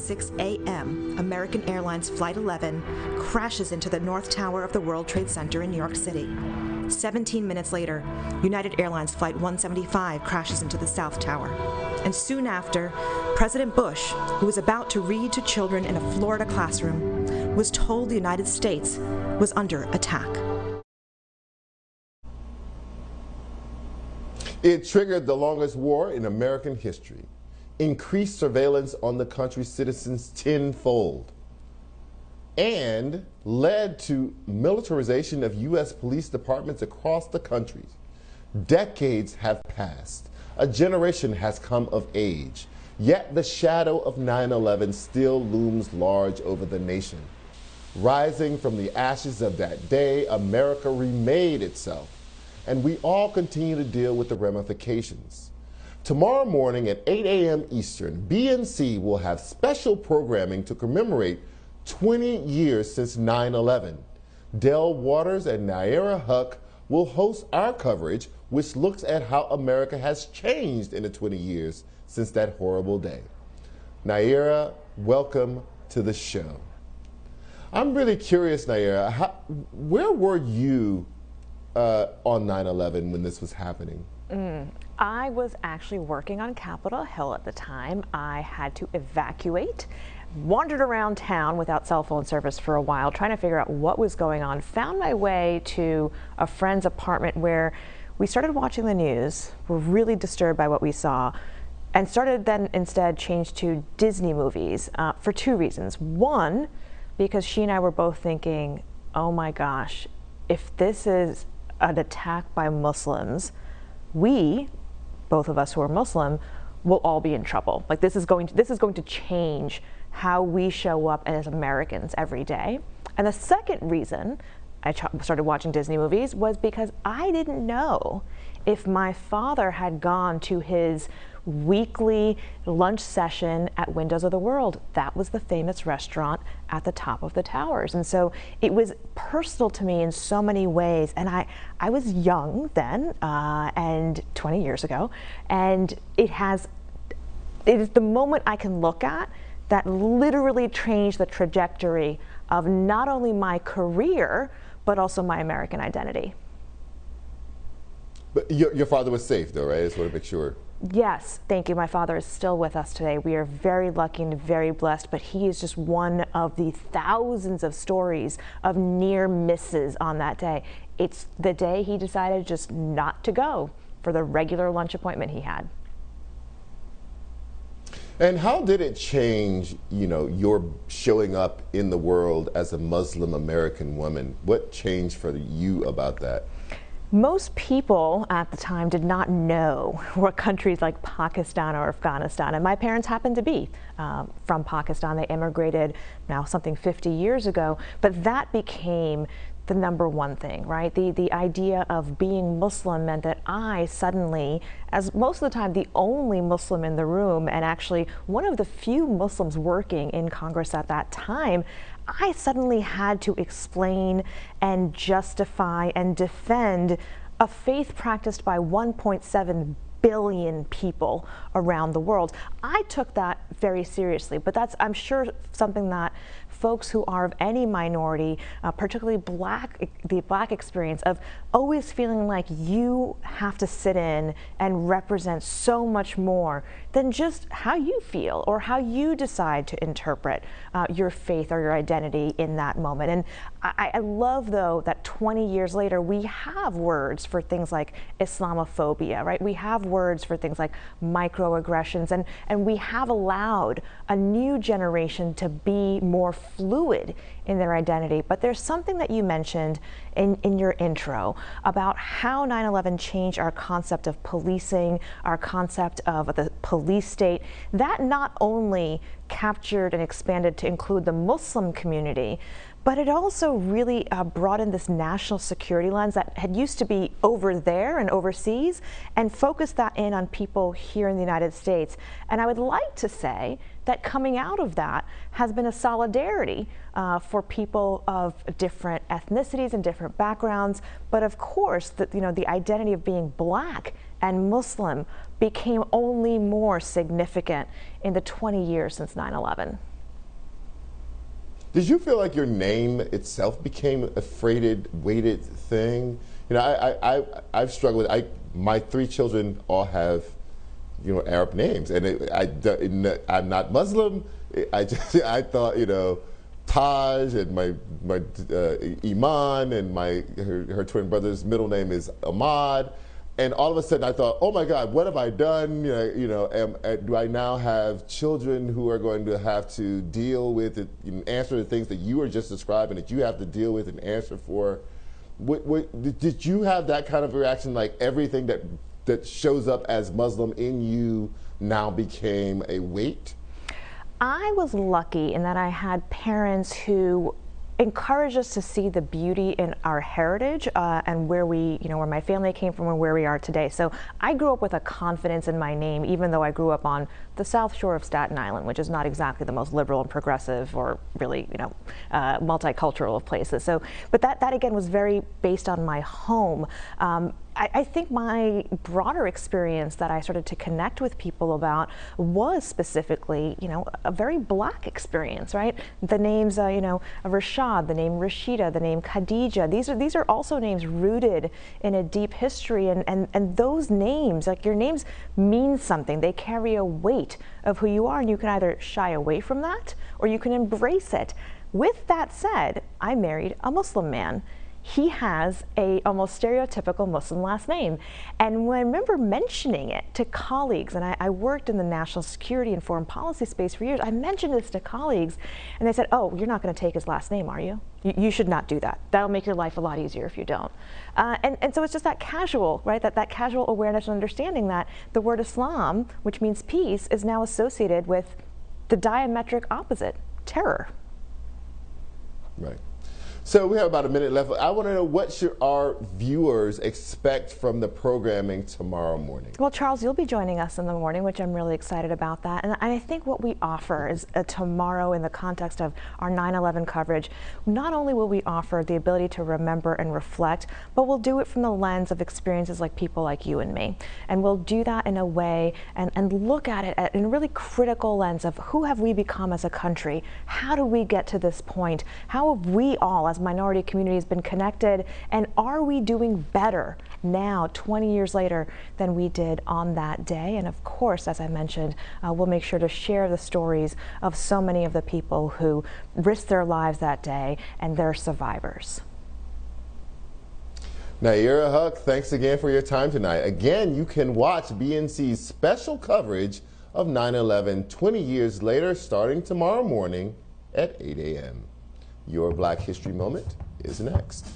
11:46 a.m., American Airlines Flight 11 crashes into the North Tower of the World Trade Center in New York City. 17 minutes later, United Airlines Flight 175 crashes into the South Tower. And soon after, President Bush, who was about to read to children in a Florida classroom, was told the United States was under attack. It triggered the longest war in American history, increased surveillance on the country's citizens tenfold, and led to militarization of U.S. police departments across the country. Decades have passed. A generation has come of age. Yet the shadow of 9/11 still looms large over the nation. Rising from the ashes of that day, America remade itself, and we all continue to deal with the ramifications. Tomorrow morning at 8 a.m. Eastern, BNC will have special programming to commemorate 20 years since 9/11. Waters and Nayyera Haq will host our coverage, which looks at how America has changed in the 20 years since that horrible day. Nayyera, welcome to the show. I'm really curious, Nayyera, where were you on 9/11 when this was happening? I was actually working on Capitol Hill at the time. I had to evacuate, wandered around town without cell phone service for a while, trying to figure out what was going on, found my way to a friend's apartment where we started watching the news, were really disturbed by what we saw, and started then instead changed to Disney movies for two reasons. One, because she and I were both thinking, oh my gosh, if this is an attack by Muslims, we, both of us who are Muslim, will all be in trouble. Like this is going to change how we show up as Americans every day. And the second reason I started watching Disney movies was because I didn't know if my father had gone to his weekly lunch session at Windows of the World. That was the famous restaurant at the top of the towers. And so it was personal to me in so many ways. And I was young then, and 20 years ago, and it is the moment I can look at that literally changed the trajectory of not only my career, but also my American identity. But your father was safe though, right? I just want to make sure. Yes, thank you. My father is still with us today. We are very lucky and very blessed, but he is just one of the thousands of stories of near misses on that day. It's the day he decided just not to go for the regular lunch appointment he had. And how did it change, your showing up in the world as a Muslim American woman? What changed for you about that? Most people at the time did not know what countries like Pakistan or Afghanistan, and my parents happened to be from Pakistan. They immigrated now something 50 years ago, but that became the number one thing, right? The idea of being Muslim meant that I suddenly, as most of the time the only Muslim in the room and actually one of the few Muslims working in Congress at that time, I suddenly had to explain and justify and defend a faith practiced by 1.7 billion people around the world. I took that very seriously, but that's, I'm sure, something that folks who are of any minority, particularly the black experience of always feeling like you have to sit in and represent so much more than just how you feel or how you decide to interpret your faith or your identity in that moment. And I love, though, that 20 years later, we have words for things like Islamophobia, right? We have words for things like microaggressions, and we have allowed a new generation to be more fluid in their identity. But there's something that you mentioned in your intro about how 9/11 changed our concept of policing, our concept of the police state. That not only captured and expanded to include the Muslim community, but it also really brought in this national security lens that had used to be over there and overseas and focused that in on people here in the United States. And I would like to say that coming out of that has been a solidarity for people of different ethnicities and different backgrounds. But of course, the identity of being black and Muslim became only more significant in the 20 years since 9/11. Did you feel like your name itself became a freighted, weighted thing? You know, I've struggled with, my 3 children all have, you know, Arab names, and I'm not Muslim. I thought, you know, Taj and my Iman and her twin brother's middle name is Ahmad, and all of a sudden I thought, oh my God, what have I done? Do I now have children who are going to have to deal with it, answer the things that you were just describing that you have to deal with and answer for? Did you have that kind of reaction, like everything that shows up as Muslim in you now became a weight? I was lucky in that I had parents who encouraged us to see the beauty in our heritage and where where my family came from and where we are today. So I grew up with a confidence in my name, even though I grew up on the South Shore of Staten Island, which is not exactly the most liberal and progressive or really, multicultural of places. So, but that again was very based on my home. I think my broader experience that I started to connect with people about was specifically, a very Black experience, right? The names, Rashad, the name Rashida, the name Khadija. These are also names rooted in a deep history, and those names, like your names, mean something. They carry a weight of who you are, and you can either shy away from that or you can embrace it. With that said, I married a Muslim man. He has a almost stereotypical Muslim last name. And when I remember mentioning it to colleagues, and I worked in the national security and foreign policy space for years, I mentioned this to colleagues, and they said, oh, you're not going to take his last name, are you? You should not do that. That'll make your life a lot easier if you don't. And so it's just that casual, right? That casual awareness and understanding that the word Islam, which means peace, is now associated with the diametric opposite, terror. Right. So we have about a minute left. I want to know, what should our viewers expect from the programming tomorrow morning? Well, Charles, you'll be joining us in the morning, which I'm really excited about that. And I think what we offer is tomorrow, in the context of our 9/11 coverage, not only will we offer the ability to remember and reflect, but we'll do it from the lens of experiences like people like you and me. And we'll do that in a way and look at it in a really critical lens of who have we become as a country? How do we get to this point? How have we all, as minority communities, been connected, and are we doing better now 20 years later than we did on that day? And of course, as I mentioned, we'll make sure to share the stories of so many of the people who risked their lives that day and their survivors. Nayyera Haq, thanks again for your time tonight. Again, you can watch BNC's special coverage of 9/11 20 years later, starting tomorrow morning at 8 a.m. Your Black History Moment is next.